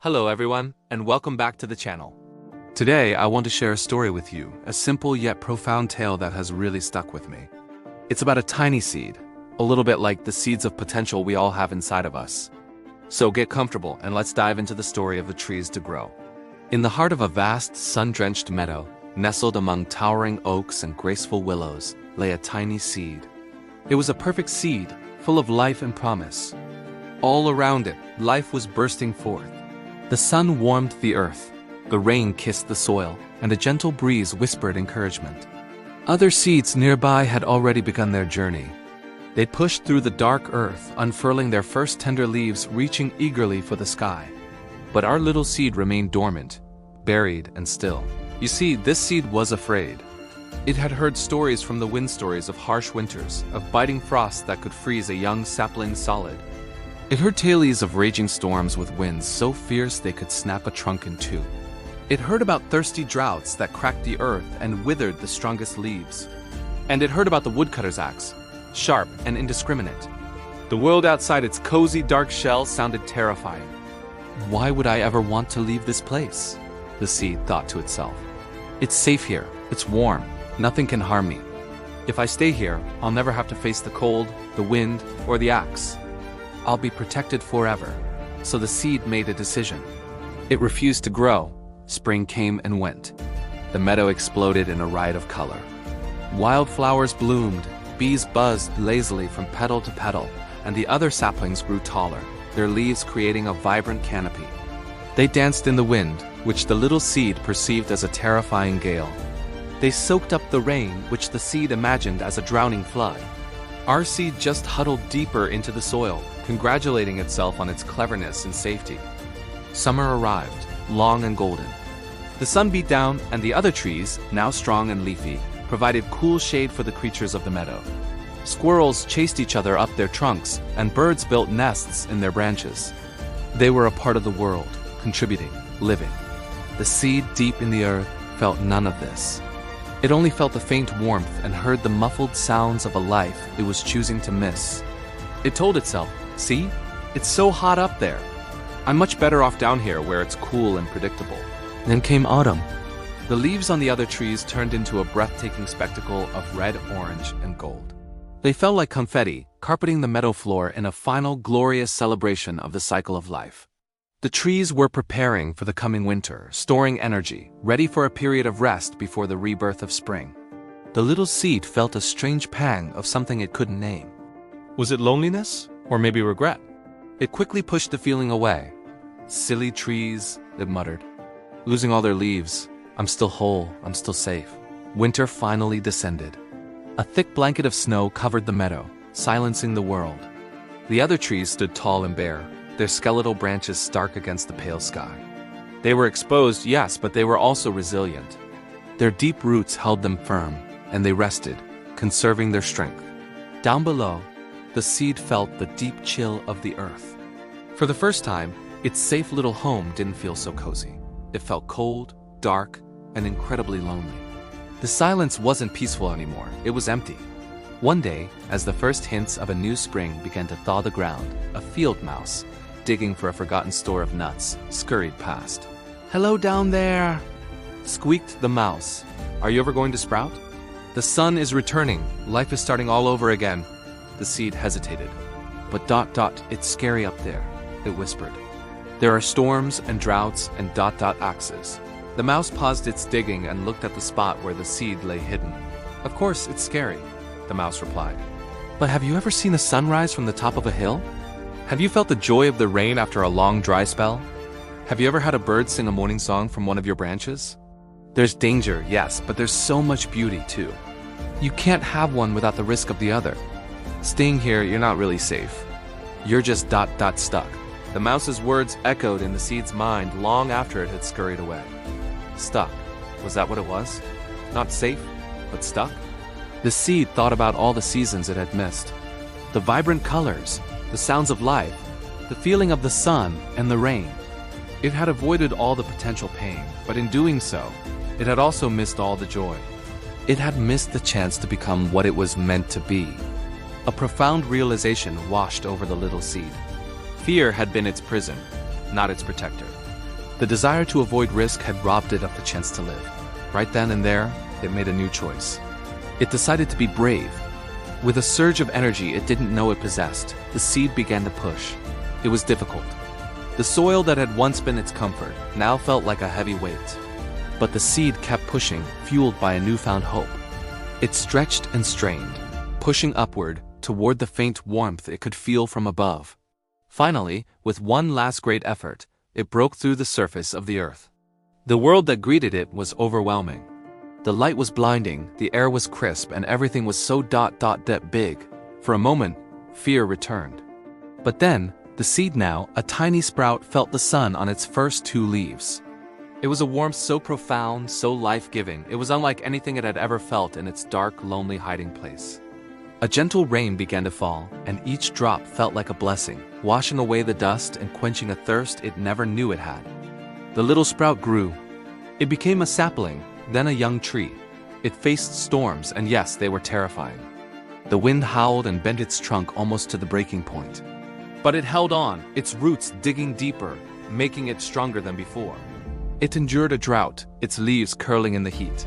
Hello everyone, and welcome back to the channel. Today I want to share a story with you, a simple yet profound tale that has really stuck with me. It's about a tiny seed, a little bit like the seeds of potential we all have inside of us. So get comfortable and let's dive into the story of the trees to grow. In the heart of a vast, sun-drenched meadow, nestled among towering oaks and graceful willows, lay a tiny seed. It was a perfect seed, full of life and promise. All around it, life was bursting forth. The sun warmed the earth, the rain kissed the soil, and a gentle breeze whispered encouragement. Other seeds nearby had already begun their journey. They'd pushed through the dark earth, unfurling their first tender leaves, reaching eagerly for the sky. But our little seed remained dormant, buried and still. You see, this seed was afraid. It had heard stories from the wind stories of harsh winters, of biting frosts that could freeze a young sapling solid. It heard tales of raging storms with winds so fierce they could snap a trunk in two. It heard about thirsty droughts that cracked the earth and withered the strongest leaves. And it heard about the woodcutter's axe, sharp and indiscriminate. The world outside its cozy dark shell sounded terrifying. Why would I ever want to leave this place? The seed thought to itself. It's safe here, it's warm, nothing can harm me. If I stay here, I'll never have to face the cold, the wind, or the axe. I'll be protected forever. So the seed made a decision. It refused to grow. Spring came and went. The meadow exploded in a riot of color. Wildflowers bloomed, bees buzzed lazily from petal to petal, and the other saplings grew taller, their leaves creating a vibrant canopy. They danced in the wind, which the little seed perceived as a terrifying gale. They soaked up the rain, which the seed imagined as a drowning flood. Our seed just huddled deeper into the soil, congratulating itself on its cleverness and safety. Summer arrived, long and golden. The sun beat down, and the other trees, now strong and leafy, provided cool shade for the creatures of the meadow. Squirrels chased each other up their trunks, and birds built nests in their branches. They were a part of the world, contributing, living. The seed deep in the earth felt none of this. It only felt the faint warmth and heard the muffled sounds of a life it was choosing to miss. It told itself, "See? It's so hot up there. I'm much better off down here where it's cool and predictable." Then came autumn. The leaves on the other trees turned into a breathtaking spectacle of red, orange, and gold. They fell like confetti, carpeting the meadow floor in a final glorious celebration of the cycle of life. The trees were preparing for the coming winter, storing energy, ready for a period of rest before the rebirth of spring. The little seed felt a strange pang of something it couldn't name. Was it loneliness? Or maybe regret? It quickly pushed the feeling away. "Silly trees," it muttered. "Losing all their leaves. I'm still whole, I'm still safe." Winter finally descended. A thick blanket of snow covered the meadow, silencing the world. The other trees stood tall and bare, their skeletal branches stark against the pale sky. They were exposed, yes, but they were also resilient. Their deep roots held them firm, and they rested, conserving their strength. Down below, the seed felt the deep chill of the earth. For the first time, its safe little home didn't feel so cozy. It felt cold, dark, and incredibly lonely. The silence wasn't peaceful anymore, it was empty. One day, as the first hints of a new spring began to thaw the ground, a field mouse, digging for a forgotten store of nuts, scurried past. "Hello down there," squeaked the mouse. "Are you ever going to sprout? The sun is returning, life is starting all over again." The seed hesitated. "But ... it's scary up there," it whispered. "There are storms and droughts and ... axes." The mouse paused its digging and looked at the spot where the seed lay hidden. "Of course, it's scary," the mouse replied. "But have you ever seen the sunrise from the top of a hill? Have you felt the joy of the rain after a long dry spell? Have you ever had a bird sing a morning song from one of your branches? There's danger, yes, but there's so much beauty too. You can't have one without the risk of the other. Staying here, you're not really safe. You're just ... stuck." The mouse's words echoed in the seed's mind long after it had scurried away. Stuck. Was that what it was? Not safe, but stuck? The seed thought about all the seasons it had missed. The vibrant colors, the sounds of life, the feeling of the sun and the rain. It had avoided all the potential pain, but in doing so, it had also missed all the joy. It had missed the chance to become what it was meant to be. A profound realization washed over the little seed. Fear had been its prison, not its protector. The desire to avoid risk had robbed it of the chance to live. Right then and there, it made a new choice. It decided to be brave. With a surge of energy it didn't know it possessed, the seed began to push. It was difficult. The soil that had once been its comfort now felt like a heavy weight. But the seed kept pushing, fueled by a newfound hope. It stretched and strained, pushing upward toward the faint warmth it could feel from above. Finally, with one last great effort, it broke through the surface of the earth. The world that greeted it was overwhelming. The light was blinding, the air was crisp, and everything was so big. For a moment, fear returned. But then, the seed now, a tiny sprout, felt the sun on its first 2 leaves. It was a warmth so profound, so life-giving, it was unlike anything it had ever felt in its dark, lonely hiding place. A gentle rain began to fall, and each drop felt like a blessing, washing away the dust and quenching a thirst it never knew it had. The little sprout grew. It became a sapling, then a young tree. It faced storms, and yes, they were terrifying. The wind howled and bent its trunk almost to the breaking point. But it held on, its roots digging deeper, making it stronger than before. It endured a drought, its leaves curling in the heat.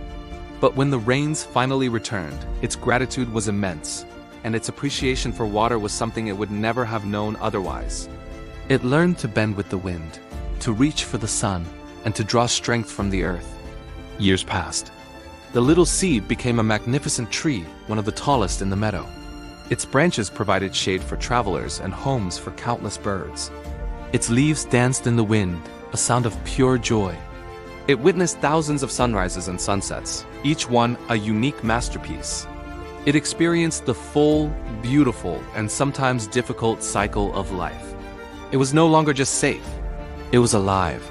But when the rains finally returned, its gratitude was immense, and its appreciation for water was something it would never have known otherwise. It learned to bend with the wind, to reach for the sun, and to draw strength from the earth. Years passed. The little seed became a magnificent tree, one of the tallest in the meadow. Its branches provided shade for travelers and homes for countless birds. Its leaves danced in the wind, a sound of pure joy. It witnessed thousands of sunrises and sunsets, each one a unique masterpiece. It experienced the full, beautiful, and sometimes difficult cycle of life. It was no longer just safe, it was alive.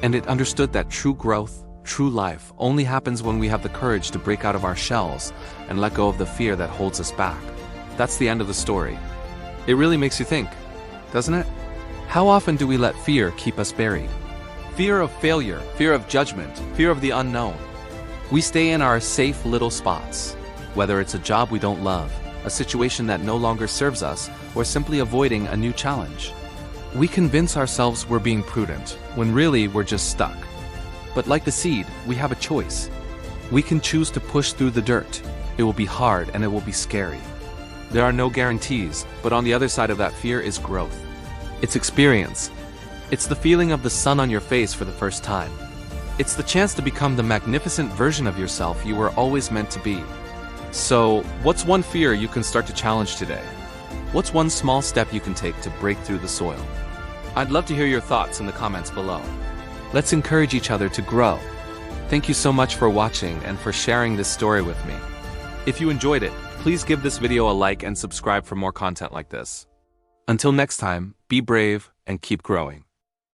And it understood that true growth, true life, only happens when we have the courage to break out of our shells and let go of the fear that holds us back. That's the end of the story. It really makes you think, doesn't it? How often do we let fear keep us buried? Fear of failure, fear of judgment, fear of the unknown. We stay in our safe little spots, whether it's a job we don't love, a situation that no longer serves us, or simply avoiding a new challenge. We convince ourselves we're being prudent, when really we're just stuck. But like the seed, we have a choice. We can choose to push through the dirt. It will be hard and it will be scary. There are no guarantees, but on the other side of that fear is growth. It's experience. It's the feeling of the sun on your face for the first time. It's the chance to become the magnificent version of yourself you were always meant to be. So, what's one fear you can start to challenge today? What's one small step you can take to break through the soil? I'd love to hear your thoughts in the comments below. Let's encourage each other to grow. Thank you so much for watching and for sharing this story with me. If you enjoyed it, please give this video a like and subscribe for more content like this. Until next time, be brave and keep growing.